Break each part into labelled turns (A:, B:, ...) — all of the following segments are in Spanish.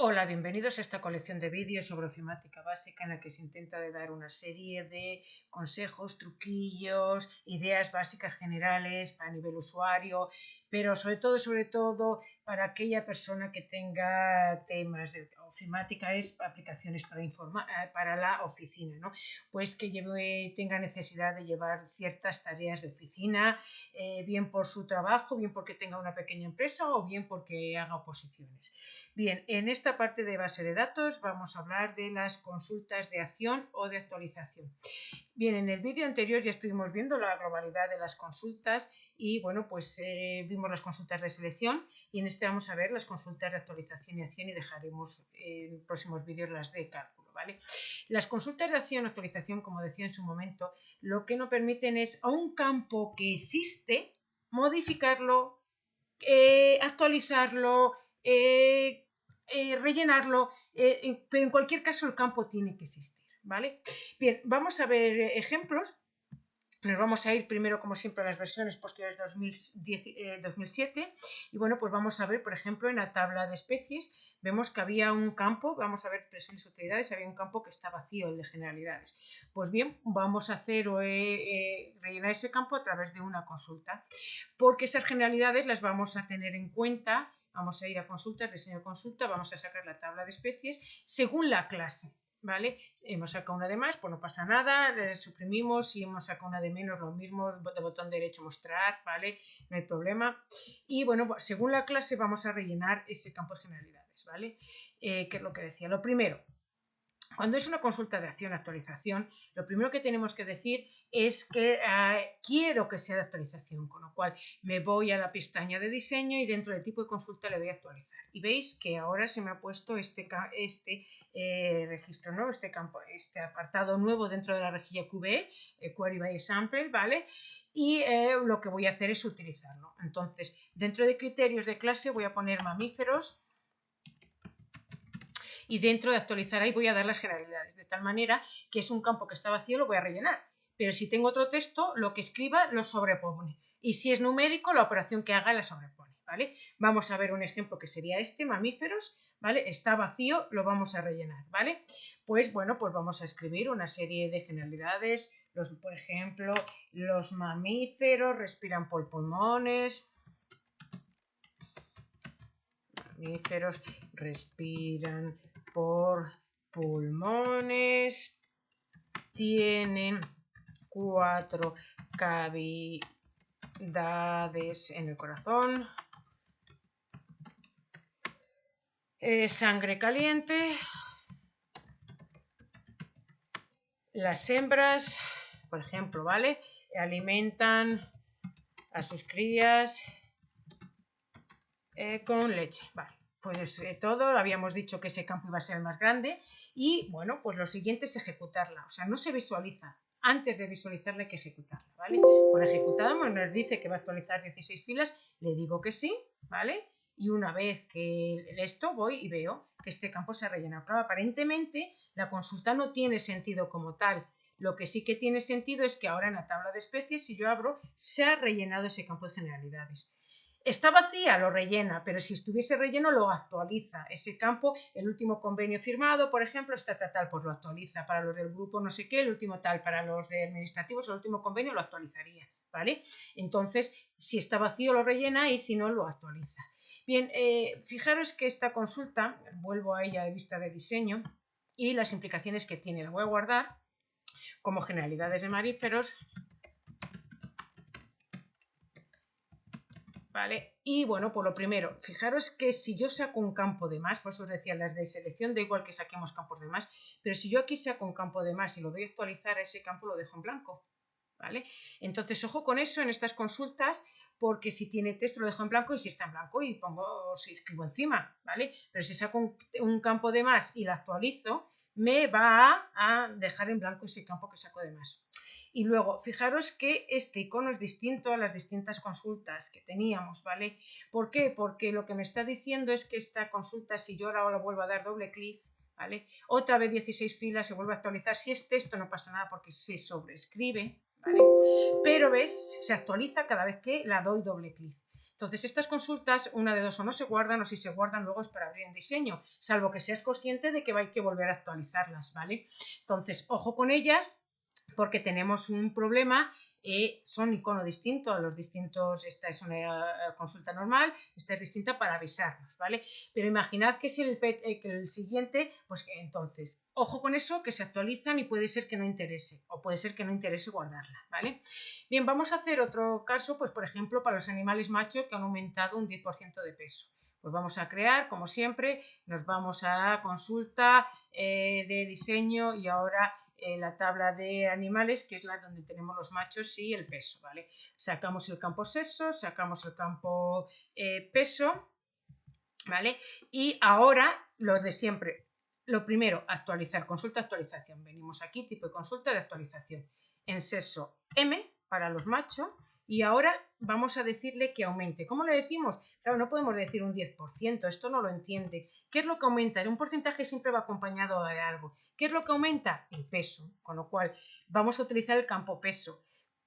A: Hola, bienvenidos a esta colección de vídeos sobre ofimática básica en la que se intenta dar una serie de consejos, truquillos, ideas básicas generales a nivel usuario, pero sobre todo para aquella persona que tenga temas de ofimática, es aplicaciones para la oficina, ¿no? Pues que tenga necesidad de llevar ciertas tareas de oficina, bien por su trabajo, bien porque tenga una pequeña empresa o bien porque haga oposiciones. Bien, en esta parte de base de datos vamos a hablar de las consultas de acción o de actualización. Bien, en el vídeo anterior ya estuvimos viendo la globalidad de las consultas y bueno, pues vimos las consultas de selección y en este vamos a ver las consultas de actualización y acción y dejaremos en próximos vídeos las de cálculo, ¿vale? Las consultas de acción o actualización, como decía en su momento, lo que no permiten es a un campo que existe modificarlo, actualizarlo, rellenarlo, pero en cualquier caso el campo tiene que existir, ¿vale? Bien, vamos a ver ejemplos. Nos vamos a ir primero, como siempre, a las versiones posteriores de 2007 y bueno, pues vamos a ver, por ejemplo, en la tabla de especies vemos que había un campo, vamos a ver presiones y utilidades, había un campo que está vacío, el de generalidades. Pues bien, vamos a hacer rellenar ese campo a través de una consulta, porque esas generalidades las vamos a tener en cuenta. Vamos a ir a consultas, diseño de consulta, vamos a sacar la tabla de especies según la clase, ¿vale? Hemos sacado una de más, pues no pasa nada, suprimimos. Si hemos sacado una de menos, lo mismo, de botón derecho mostrar, ¿vale? No hay problema. Y bueno, según la clase vamos a rellenar ese campo de generalidades, ¿vale? ¿Qué es lo que decía? Lo primero, cuando es una consulta de acción actualización, lo primero que tenemos que decir es que quiero que sea de actualización, con lo cual me voy a la pestaña de diseño y dentro de tipo de consulta le doy a actualizar. Y veis que ahora se me ha puesto este registro nuevo, este campo, este apartado nuevo dentro de la rejilla QBE, Query by Example, ¿vale? Y lo que voy a hacer es utilizarlo. Entonces, dentro de criterios de clase voy a poner mamíferos. Y dentro de actualizar ahí voy a dar las generalidades, de tal manera que es un campo que está vacío, lo voy a rellenar. Pero si tengo otro texto, lo que escriba lo sobrepone. Y si es numérico, la operación que haga la sobrepone, ¿vale? Vamos a ver un ejemplo que sería este, mamíferos, ¿vale? Está vacío, lo vamos a rellenar, ¿vale? Pues bueno, pues vamos a escribir una serie de generalidades. Por ejemplo, los mamíferos respiran por pulmones. Mamíferos respiran por pulmones, tienen 4 cavidades en el corazón, sangre caliente. Las hembras, por ejemplo, ¿vale? Alimentan a sus crías con leche, ¿vale? Pues todo, habíamos dicho que ese campo iba a ser el más grande y bueno, pues lo siguiente es ejecutarla, o sea, no se visualiza. Antes de visualizarla hay que ejecutarla, ¿vale? Pues ejecutamos, nos dice que va a actualizar 16 filas, le digo que sí, ¿vale? Y una vez que esto voy y veo que este campo se ha rellenado. Pero aparentemente la consulta no tiene sentido como tal. Lo que sí que tiene sentido es que ahora en la tabla de especies, si yo abro, se ha rellenado ese campo de generalidades. Está vacía, lo rellena, pero si estuviese relleno lo actualiza. Ese campo, el último convenio firmado, por ejemplo, está tal, pues lo actualiza. Para los del grupo no sé qué, el último tal, para los de administrativos, el último convenio lo actualizaría, ¿vale? Entonces, si está vacío lo rellena y si no lo actualiza. Bien, fijaros que esta consulta, vuelvo a ella de vista de diseño y las implicaciones que tiene. La voy a guardar como generalidades de mamíferos. ¿Vale? Y bueno, por lo primero, fijaros que si yo saco un campo de más, por eso os decía, las de selección da igual que saquemos campos de más, pero si yo aquí saco un campo de más y lo doy a actualizar, ese campo lo dejo en blanco, ¿vale? Entonces, ojo con eso en estas consultas, porque si tiene texto lo dejo en blanco y si está en blanco y si escribo encima, ¿vale? Pero si saco un campo de más y lo actualizo, me va a dejar en blanco ese campo que saco de más. Y luego, fijaros que este icono es distinto a las distintas consultas que teníamos, ¿vale? ¿Por qué? Porque lo que me está diciendo es que esta consulta, si yo ahora vuelvo a dar doble clic, ¿vale? Otra vez 16 filas, se vuelve a actualizar. Si es texto no pasa nada porque se sobreescribe, ¿vale? Pero ves, se actualiza cada vez que la doy doble clic. Entonces, estas consultas, una de dos, o no se guardan, o si se guardan luego es para abrir en diseño, salvo que seas consciente de que hay que volver a actualizarlas, ¿vale? Entonces, ojo con ellas, porque tenemos un problema. Son icono distinto a los distintos. Esta es una consulta normal, esta es distinta para avisarnos, ¿vale? Pero imaginad que es que el siguiente, pues entonces, ojo con eso, que se actualizan y puede ser que no interese, o puede ser que no interese guardarla, ¿vale? Bien, vamos a hacer otro caso, pues por ejemplo, para los animales machos que han aumentado un 10% de peso. Pues vamos a crear, como siempre, nos vamos a consulta de diseño y ahora la tabla de animales, que es la donde tenemos los machos y el peso, ¿vale? Sacamos el campo sexo, sacamos el campo peso, ¿vale? Y ahora los de siempre. Lo primero, actualizar, consulta, actualización. Venimos aquí, tipo de consulta de actualización. En sexo M para los machos. Y ahora vamos a decirle que aumente. ¿Cómo le decimos? Claro, no podemos decir un 10%, esto no lo entiende. ¿Qué es lo que aumenta? Un porcentaje siempre va acompañado de algo. ¿Qué es lo que aumenta? El peso, con lo cual vamos a utilizar el campo peso.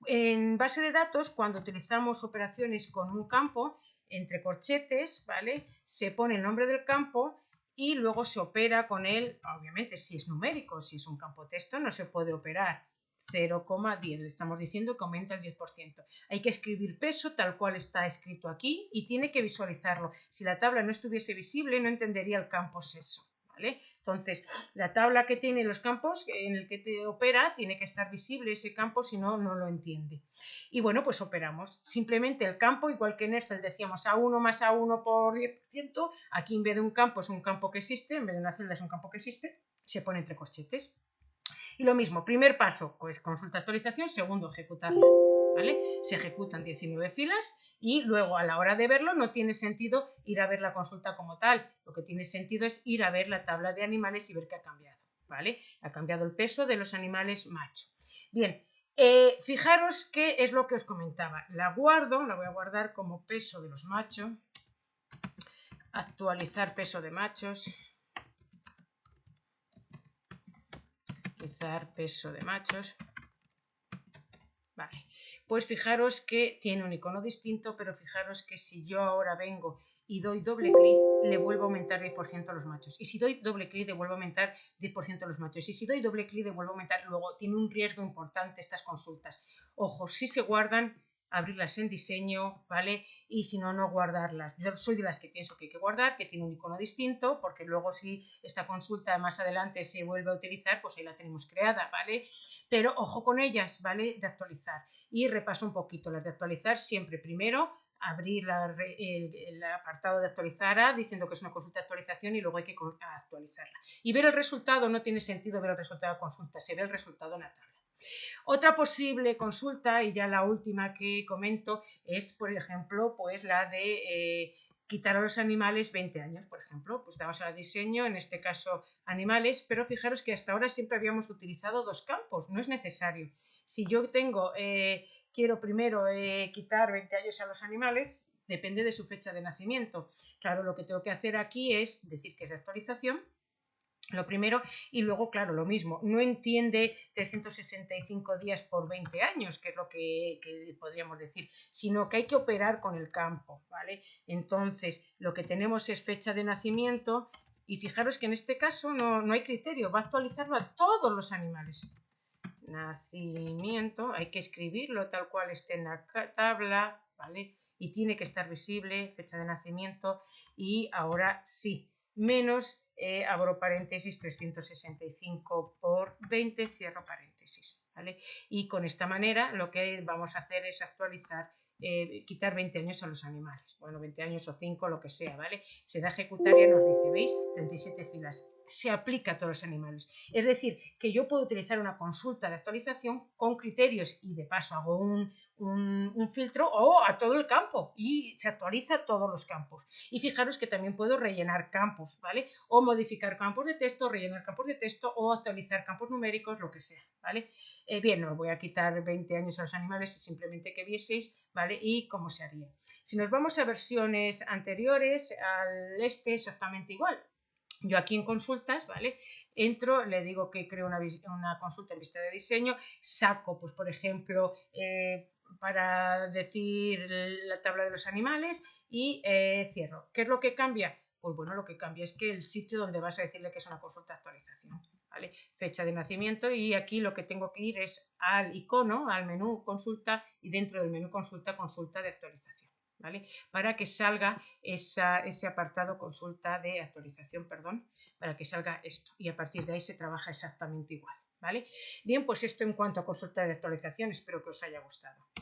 A: En base de datos, cuando utilizamos operaciones con un campo, entre corchetes, ¿vale? Se pone el nombre del campo y luego se opera con él, obviamente si es numérico, si es un campo texto no se puede operar. 0,10, le estamos diciendo que aumenta el 10%. Hay que escribir peso tal cual está escrito aquí y tiene que visualizarlo. Si la tabla no estuviese visible, no entendería el campo sexo, ¿vale? Entonces, la tabla que tiene los campos en el que te opera tiene que estar visible ese campo, si no, no lo entiende. Y bueno, pues operamos. Simplemente el campo, igual que en Excel decíamos A1 más A1 por 10%, aquí en vez de un campo es un campo que existe, en vez de una celda es un campo que existe, se pone entre corchetes. Y lo mismo, primer paso, pues consulta actualización, segundo, ejecutarla, ¿vale? Se ejecutan 19 filas y luego a la hora de verlo no tiene sentido ir a ver la consulta como tal, lo que tiene sentido es ir a ver la tabla de animales y ver qué ha cambiado, ¿vale? Ha cambiado el peso de los animales macho. Bien, fijaros qué es lo que os comentaba, la guardo, la voy a guardar como peso de los machos, actualizar peso de machos, peso de machos. Vale, pues fijaros que tiene un icono distinto, pero fijaros que si yo ahora vengo y doy doble clic, le vuelvo a aumentar 10% a los machos. Y si doy doble clic, le vuelvo a aumentar 10% a los machos. Y si doy doble clic, le vuelvo a aumentar. Luego, tiene un riesgo importante estas consultas. Ojo, si se guardan, abrirlas en diseño, ¿vale? Y si no, no guardarlas. Yo soy de las que pienso que hay que guardar, que tiene un icono distinto, porque luego si esta consulta más adelante se vuelve a utilizar, pues ahí la tenemos creada, ¿vale? Pero ojo con ellas, ¿vale? De actualizar. Y repaso un poquito las de actualizar siempre primero. Abrir el apartado de actualizar diciendo que es una consulta de actualización y luego hay que actualizarla. Y ver el resultado, no tiene sentido ver el resultado de consulta, se ve el resultado en la tabla. Otra posible consulta, y ya la última que comento, es, por ejemplo, pues la de quitar a los animales 20 años, por ejemplo. Pues damos a diseño, en este caso animales, pero fijaros que hasta ahora siempre habíamos utilizado dos campos, no es necesario. Si yo quiero primero quitar 20 años a los animales, depende de su fecha de nacimiento. Claro, lo que tengo que hacer aquí es decir que es de actualización, lo primero, y luego, claro, lo mismo, no entiende 365 días por 20 años, que es lo que podríamos decir, sino que hay que operar con el campo, ¿vale? Entonces, lo que tenemos es fecha de nacimiento, y fijaros que en este caso no hay criterio, va a actualizarlo a todos los animales. Nacimiento, hay que escribirlo tal cual esté en la tabla, ¿vale? Y tiene que estar visible, fecha de nacimiento, y ahora sí, menos, abro paréntesis, 365 por 20, cierro paréntesis, ¿vale? Y con esta manera lo que vamos a hacer es actualizar, quitar 20 años a los animales, bueno, 20 años o 5, lo que sea, ¿vale? Se da a ejecutar y nos dice, ¿veis? 37 filas. Se aplica a todos los animales. Es decir, que yo puedo utilizar una consulta de actualización con criterios y de paso hago un filtro o a todo el campo y se actualiza a todos los campos. Y fijaros que también puedo rellenar campos, ¿vale? O modificar campos de texto, rellenar campos de texto o actualizar campos numéricos, lo que sea, ¿vale? Bien, no voy a quitar 20 años a los animales, simplemente que vieseis, ¿vale? Y cómo se haría. Si nos vamos a versiones anteriores, al este exactamente igual. Yo aquí en consultas, ¿vale? Entro, le digo que creo una consulta en vista de diseño, saco, pues por ejemplo, para decir la tabla de los animales y cierro. ¿Qué es lo que cambia? Pues bueno, lo que cambia es que el sitio donde vas a decirle que es una consulta de actualización, ¿vale? Fecha de nacimiento, y aquí lo que tengo que ir es al icono, al menú consulta, y dentro del menú consulta, consulta de actualización, ¿vale? Para que salga ese apartado consulta de actualización, perdón, para que salga esto, y a partir de ahí se trabaja exactamente igual, ¿vale? Bien, pues esto en cuanto a consulta de actualización, espero que os haya gustado.